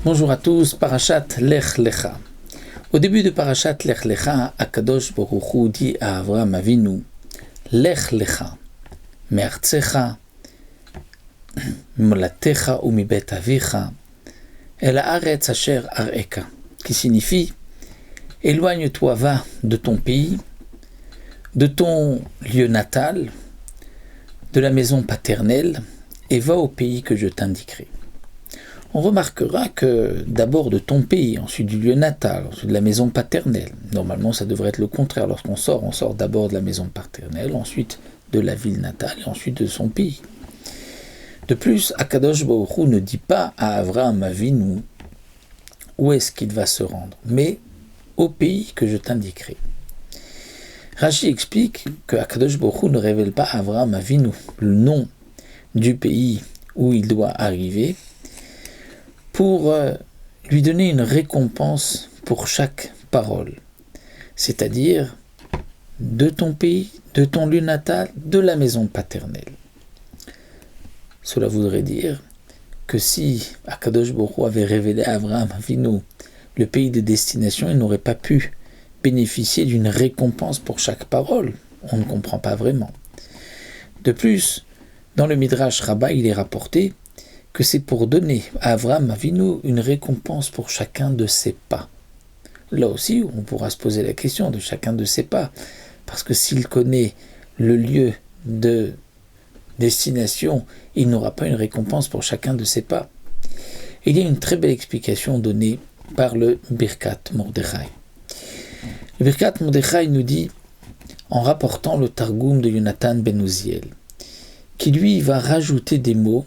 Bonjour à tous, Parashat Lech Lecha. Au début de Parashat Lech Lecha, Akadosh Baruch Hu dit à Avraham Avinu, Lech Lecha, me'artzecha, molatecha ou mibet avicha, el haaretz asher areka, qui signifie, éloigne-toi, va de ton pays, de ton lieu natal, de la maison paternelle, et va au pays que je t'indiquerai. On remarquera que d'abord de ton pays, ensuite du lieu natal, ensuite de la maison paternelle. Normalement, ça devrait être le contraire. Lorsqu'on sort, on sort d'abord de la maison paternelle, ensuite de la ville natale et ensuite de son pays. De plus, Akadosh Baruch Hu ne dit pas à Avraham Avinu où est-ce qu'il va se rendre, mais au pays que je t'indiquerai. Rashi explique que Akadosh Baruch Hu ne révèle pas à Avraham Avinu le nom du pays où il doit arriver, pour lui donner une récompense pour chaque parole, c'est-à-dire de ton pays, de ton lieu natal, de la maison paternelle. Cela voudrait dire que si Akadosh Baruch Hu avait révélé à Avraham Avinu le pays de destination, il n'aurait pas pu bénéficier d'une récompense pour chaque parole. On ne comprend pas vraiment. De plus, dans le Midrash Rabbah, il est rapporté que c'est pour donner à Avraham Avinu une récompense pour chacun de ses pas. Là aussi, on pourra se poser la question de chacun de ses pas, parce que s'il connaît le lieu de destination, il n'aura pas une récompense pour chacun de ses pas. Il y a une très belle explication donnée par le Birkat Mordechai. Le Birkat Mordechai nous dit, en rapportant le Targum de Yonatan ben Uziel, qui lui va rajouter des mots.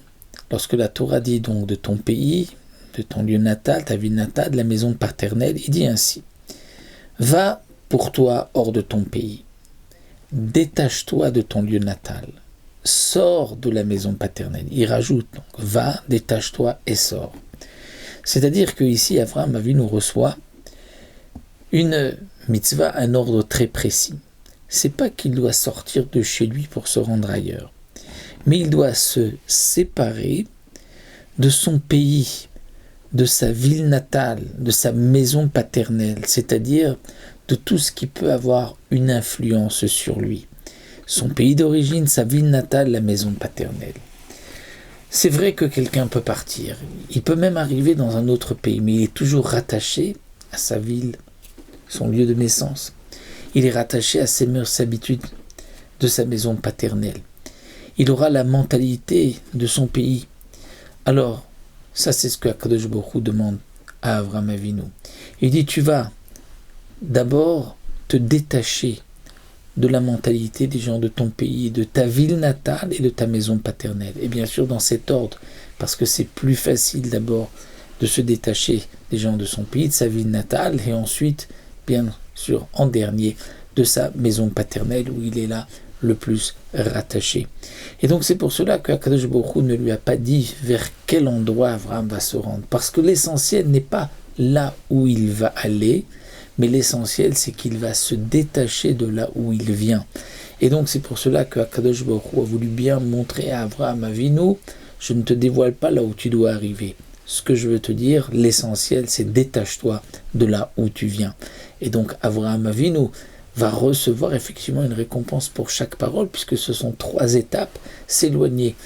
Lorsque la Torah dit donc de ton pays, de ton lieu natal, ta ville natale, de la maison paternelle, il dit ainsi, va pour toi hors de ton pays, détache-toi de ton lieu natal, sors de la maison paternelle. Il rajoute donc, va, détache-toi et sors. C'est-à-dire que ici, Avraham Avinu reçoit une mitzvah, un ordre très précis. C'est pas qu'il doit sortir de chez lui pour se rendre ailleurs, mais il doit se séparer de son pays, de sa ville natale, de sa maison paternelle, c'est-à-dire de tout ce qui peut avoir une influence sur lui. Son pays d'origine, sa ville natale, la maison paternelle. C'est vrai que quelqu'un peut partir, il peut même arriver dans un autre pays, mais il est toujours rattaché à sa ville, son lieu de naissance. Il est rattaché à ses mœurs, ses habitudes de sa maison paternelle. Il aura la mentalité de son pays. Alors, ça c'est ce que Akadosh Baruch Hu demande à Avraham Avinu. Il dit, tu vas d'abord te détacher de la mentalité des gens de ton pays, de ta ville natale et de ta maison paternelle. Et bien sûr dans cet ordre, parce que c'est plus facile d'abord de se détacher des gens de son pays, de sa ville natale, et ensuite, bien sûr, en dernier, de sa maison paternelle où il est là le plus rattaché. Et donc c'est pour cela que Akadosh Baruch Hu ne lui a pas dit vers quel endroit Avraham va se rendre, parce que l'essentiel n'est pas là où il va aller, mais l'essentiel c'est qu'il va se détacher de là où il vient. Et donc c'est pour cela que Akadosh Baruch Hu a voulu bien montrer à Avraham Avinu, je ne te dévoile pas là où tu dois arriver. Ce que je veux te dire, l'essentiel c'est détache-toi de là où tu viens. Et donc Avraham Avinu va recevoir effectivement une récompense pour chaque parole, puisque ce sont 3 étapes, s'éloigner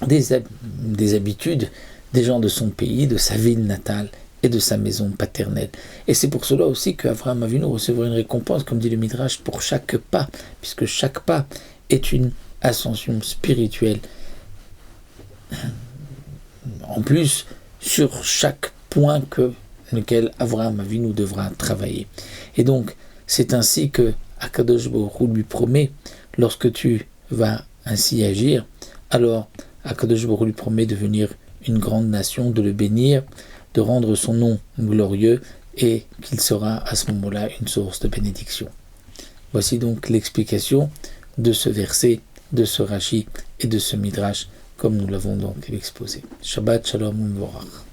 des habitudes des gens de son pays, de sa ville natale et de sa maison paternelle. Et c'est pour cela aussi qu'Avraham Avinu recevra une récompense, comme dit le Midrash, pour chaque pas, puisque chaque pas est une ascension spirituelle. En plus, sur chaque point lequel Avraham Avinu devra travailler. Et donc, c'est ainsi que Akadosh Baruch Hu lui promet, lorsque tu vas ainsi agir, alors Akadosh Baruch Hu lui promet de devenir une grande nation, de le bénir, de rendre son nom glorieux et qu'il sera à ce moment-là une source de bénédiction. Voici donc l'explication de ce verset, de ce Rashi et de ce Midrash, comme nous l'avons donc exposé. Shabbat Shalom U'Mevorach.